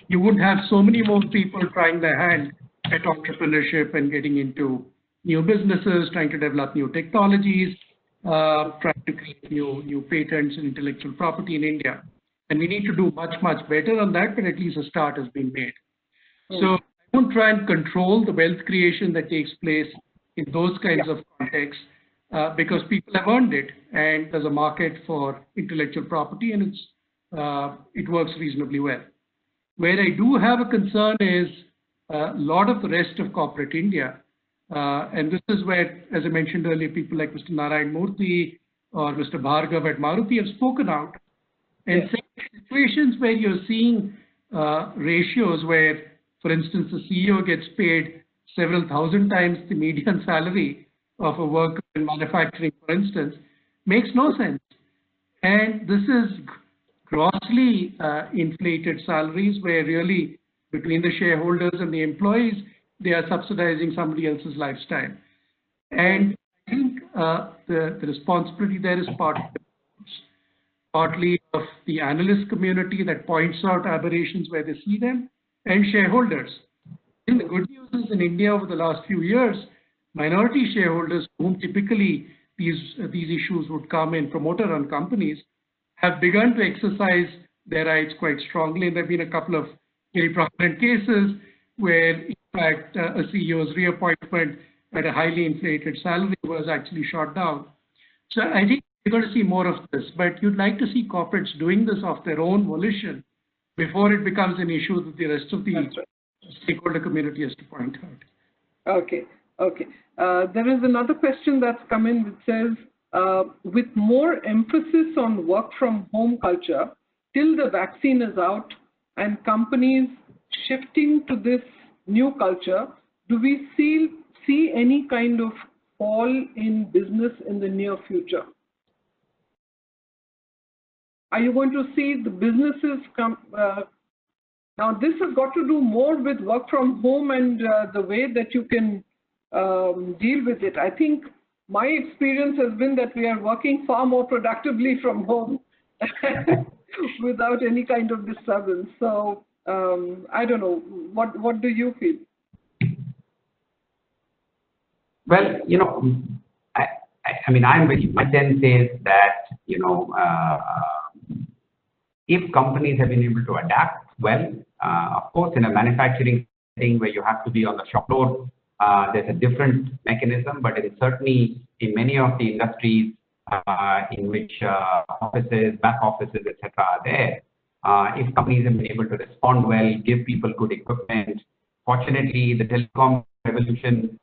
you wouldn't have so many more people trying their hand at entrepreneurship and getting into new businesses, trying to develop new technologies, trying to create new patents and intellectual property in India. And we need to do much, much better on that, but at least a start has been made. So I won't try and control the wealth creation that takes place in those kinds of contexts because people have earned it and there's a market for intellectual property and it works reasonably well. Where I do have a concern is a lot of the rest of corporate India, and this is where, as I mentioned earlier, people like Mr. Narayan Murthy or Mr. Bhargav at Maruti have spoken out and said situations where you're seeing ratios where, for instance, the CEO gets paid several thousand times the median salary of a worker in manufacturing, for instance, makes no sense. And this is grossly inflated salaries where really between the shareholders and the employees, they are subsidizing somebody else's lifestyle. And I think the responsibility there is partly of the analyst community that points out aberrations where they see them, and shareholders. And the good news is in India over the last few years, minority shareholders, whom typically these issues would come in promoter-run companies, have begun to exercise their rights quite strongly. And there have been a couple of very prominent cases where, in fact, a CEO's reappointment at a highly inflated salary was actually shot down. So I think we're going to see more of this, but you'd like to see corporates doing this of their own volition before it becomes an issue that the rest of the stakeholder community has to point out. Okay. Okay. There is another question that's come in that says, with more emphasis on work from home culture, till the vaccine is out and companies shifting to this new culture, do we see any kind of fall in business in the near future? Are you going to see the businesses come? Now, this has got to do more with work from home and the way that you can deal with it. I think my experience has been that we are working far more productively from home without any kind of disturbance. So I don't know. What do you feel? Well, I mean, my sense is that, if companies have been able to adapt well, of course, in a manufacturing setting where you have to be on the shop floor, there's a different mechanism, but it is certainly in many of the industries in which offices, back offices, etc. are there. If companies have been able to respond well, give people good equipment, fortunately, the telecom revolution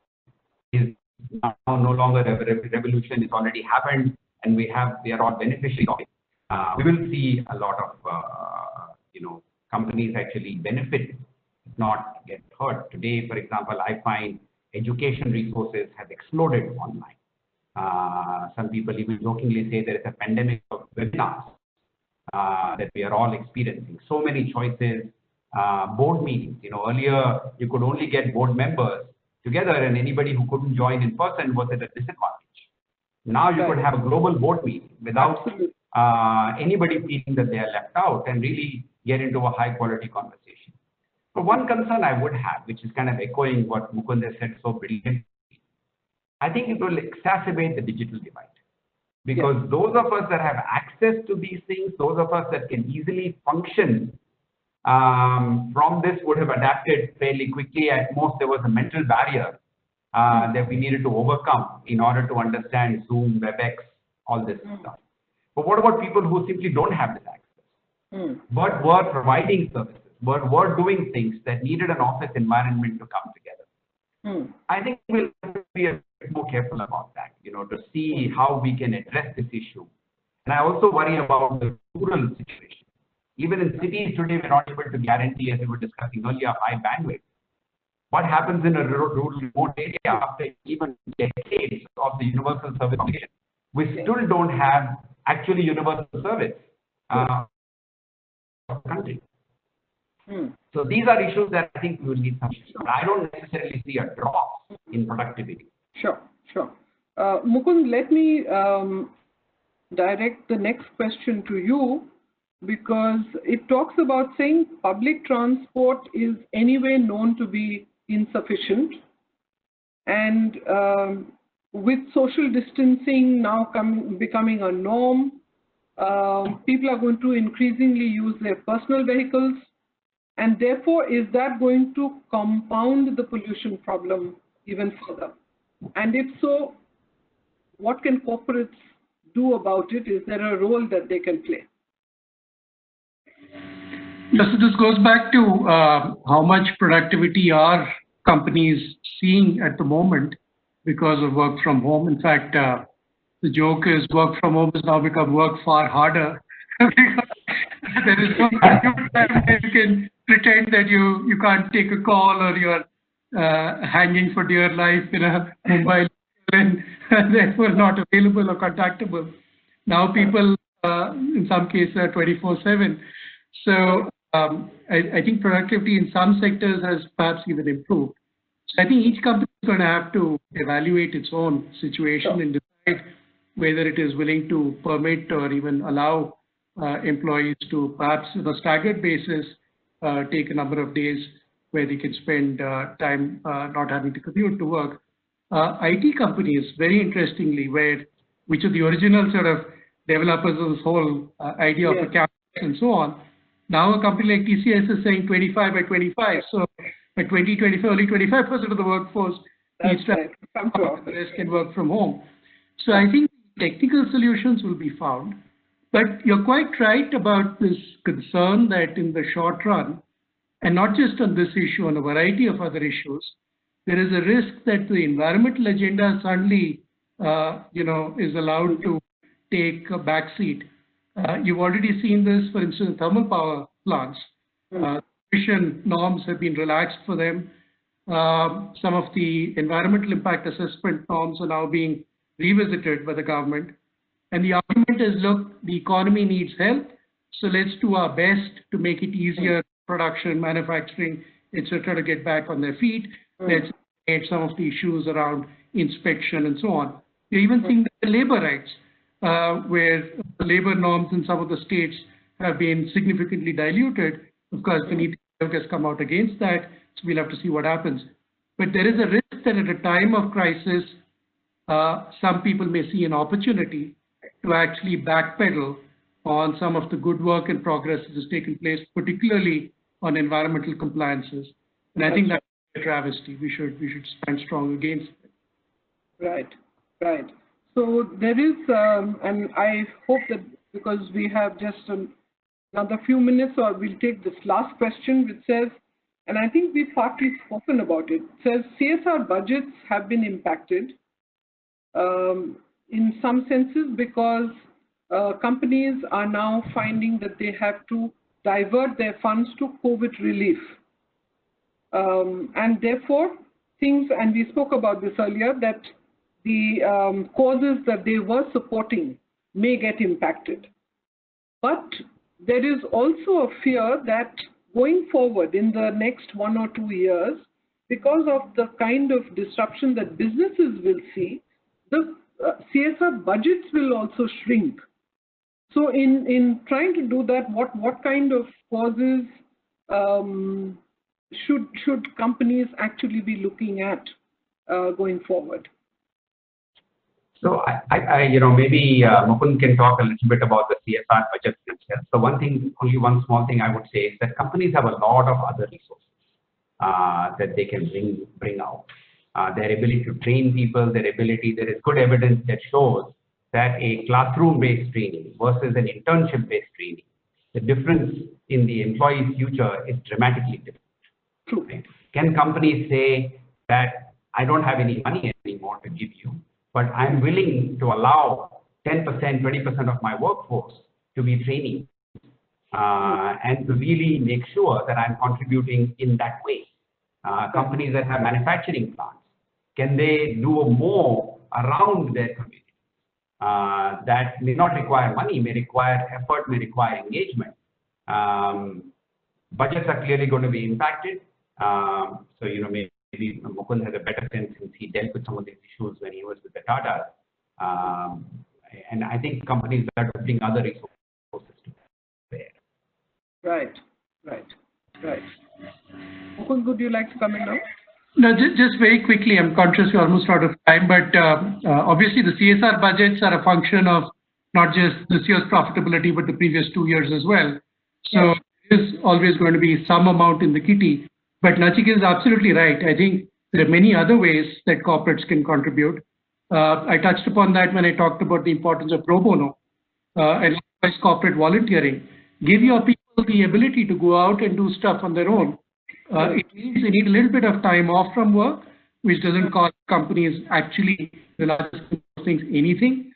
is now no longer a revolution. It's already happened, and we are all beneficiaries of it. We will see a lot of companies actually benefit, not get hurt. Today, for example, I find education resources have exploded online. Some people even jokingly say there is a pandemic of webinars that we are all experiencing. So many choices, board meetings. Earlier you could only get board members together, and anybody who couldn't join in person was at a disadvantage. Now you could have a global board meeting without anybody feeling that they are left out, and really get into a high quality conversation. But one concern I would have, which is kind of echoing what Mukund has said so brilliantly, I think it will exacerbate the digital divide. Because those of us that have access to these things, those of us that can easily function from this would have adapted fairly quickly. At most, there was a mental barrier that we needed to overcome in order to understand Zoom, WebEx, all this stuff. But what about people who simply don't have this access, but were providing services, but were doing things that needed an office environment to come together? I think we'll have to be a bit more careful about that, to see how we can address this issue. And I also worry about the rural situation. Even in cities today, we're not able to guarantee, as we were discussing earlier, high bandwidth. What happens in a rural remote area after even decades of the universal service obligation? We still don't have actually universal service of the country. So these are issues that I think we will need some. I don't necessarily see a drop in productivity. Sure. Mukund, let me direct the next question to you, because it talks about saying public transport is anyway known to be insufficient, and with social distancing now becoming a norm, people are going to increasingly use their personal vehicles, and therefore is that going to compound the pollution problem even further? And if so, what can corporates do about it? Is there a role that they can play? Yes, so this goes back to how much productivity are companies seeing at the moment because of work from home. In fact, the joke is work from home has now become work far harder. There is no time that you can pretend that you can't take a call, or you're hanging for dear life in a Mumbai and therefore not available or contactable. Now people, in some cases, are 24/7. So I think productivity in some sectors has perhaps even improved. So I think each company is going to have to evaluate its own situation and decide whether it is willing to permit or even allow employees to perhaps on a staggered basis take a number of days where they can spend time not having to commute to work. IT companies, very interestingly, which are the original sort of developers of this whole idea of a campus and so on. Now a company like TCS is saying 25 by 25. So by 2025, only 25% of the workforce needs to come to office. The rest can work from home. So I think technical solutions will be found. But you're quite right about this concern that in the short run, and not just on this issue, on a variety of other issues, there is a risk that the environmental agenda suddenly, is allowed to take a backseat. You've already seen this, for instance, thermal power plants. Emission norms have been relaxed for them. Some of the environmental impact assessment norms are now being revisited by the government. And the argument is, look, the economy needs help, so let's do our best to make it easier, production, manufacturing, etc., to get back on their feet. Let's add some of the issues around inspection and so on. You're even seeing the labor rights, where the labor norms in some of the states have been significantly diluted. Of course, the NITI Aayog has come out against that, so we'll have to see what happens. But there is a risk that at a time of crisis, some people may see an opportunity to actually backpedal on some of the good work and progress that has taken place, particularly on environmental compliances. And I think that's a travesty. We should stand strong against it. Right, right. So there is, and I hope that because we have just another few minutes, or we'll take this last question, which says, and I think we've partly spoken about it, says CSR budgets have been impacted in some senses because companies are now finding that they have to divert their funds to COVID relief. And therefore, things, and we spoke about this earlier, that the causes that they were supporting may get impacted. But there is also a fear that going forward in the next 1 or 2 years, because of the kind of disruption that businesses will see, the CSR budgets will also shrink. So in trying to do that, what kind of causes should companies actually be looking at going forward? So maybe Mukund can talk a little bit about the CSR budgets themselves. So only one small thing I would say is that companies have a lot of other resources that they can bring out. Their ability to train people, there is good evidence that shows that a classroom-based training versus an internship-based training, the difference in the employee's future is dramatically different. True. Right? Can companies say that I don't have any money anymore to give you, but I'm willing to allow 10%, 20% of my workforce to be training and to really make sure that I'm contributing in that way? Companies that have manufacturing plants, can they do more around their community? That may not require money, may require effort, may require engagement. Budgets are clearly going to be impacted. So, maybe Mukund has a better sense since he dealt with some of these issues when he was with the Tatas. And I think companies are putting other resources to bear. Right. Mukund, would you like to come in now? No, just very quickly, I'm conscious we're almost out of time, but obviously the CSR budgets are a function of not just this year's profitability, but the previous 2 years as well. So there's always going to be some amount in the kitty. But Nachiket is absolutely right. I think there are many other ways that corporates can contribute. I touched upon that when I talked about the importance of pro bono and likewise corporate volunteering. Give your people the ability to go out and do stuff on their own. It means they need a little bit of time off from work, which doesn't cost companies actually the largest things anything.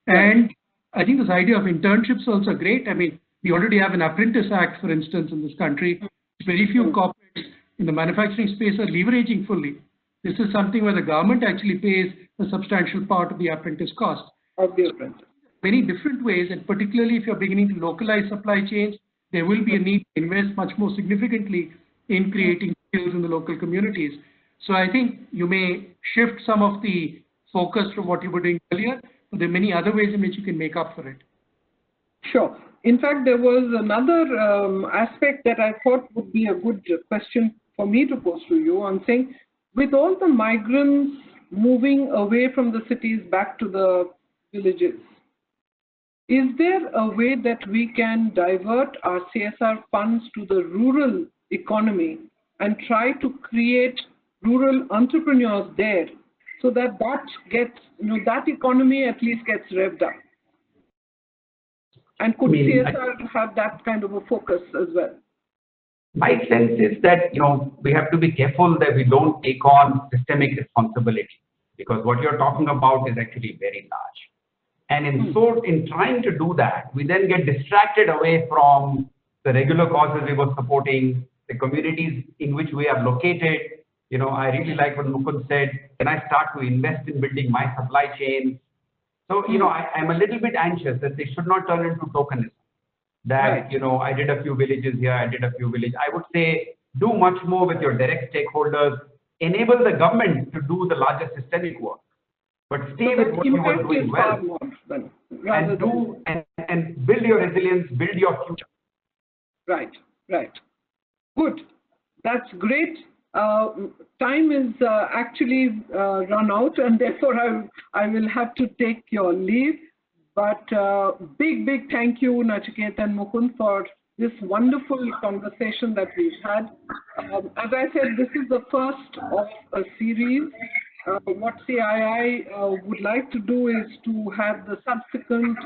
And I think this idea of internships is also great. I mean, we already have an Apprentice Act, for instance, in this country. Very few corporates in the manufacturing space are leveraging fully. This is something where the government actually pays a substantial part of the apprentice cost. Of the apprentice. Many different ways, and particularly if you're beginning to localize supply chains, there will be a need to invest much more significantly in creating skills in the local communities. So I think you may shift some of the focus from what you were doing earlier, but there are many other ways in which you can make up for it. Sure. In fact, there was another aspect that I thought would be a good question for me to pose to you on saying, with all the migrants moving away from the cities back to the villages, is there a way that we can divert our CSR funds to the rural economy and try to create rural entrepreneurs there so that gets, that economy at least gets revved up? And could CSR have that kind of a focus as well? My sense is that, we have to be careful that we don't take on systemic responsibility, because what you're talking about is actually very large. And in trying to do that, we then get distracted away from the regular causes we were supporting, the communities in which we are located. I really like what Mukund said, can I start to invest in building my supply chain? So, I'm a little bit anxious that they should not turn into tokenism. That, I did a few villages here, I did a few villages. I would say do much more with your direct stakeholders, enable the government to do the larger systemic work, but stay with what you are doing well. And build your resilience, build your future. Right. Good. That's great. Time is actually run out, and therefore I will have to take your leave. But big thank you, Nachiketa and Mukund, for this wonderful conversation that we've had. As I said, this is the first of a series. What CII would like to do is to have the subsequent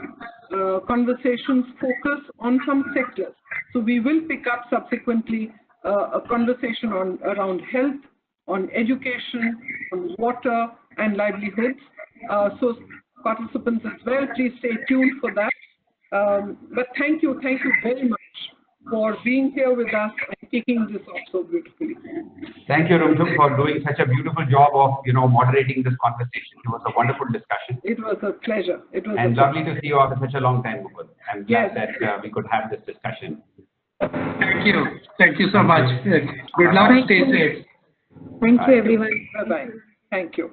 conversations focus on some sectors. So we will pick up subsequently a conversation around health, on education, on water and livelihoods. So participants as well, please stay tuned for that. But thank you very much for being here with us and kicking this off so beautifully. Thank you, Rumchuk, for doing such a beautiful job of, moderating this conversation. It was a wonderful discussion. It was a pleasure. And lovely to see you after such a long time, Mukund. I'm glad that we could have this discussion. Thank you. Thank you so much. Good luck. Stay safe. Thank you, everyone. Bye-bye. Thank you.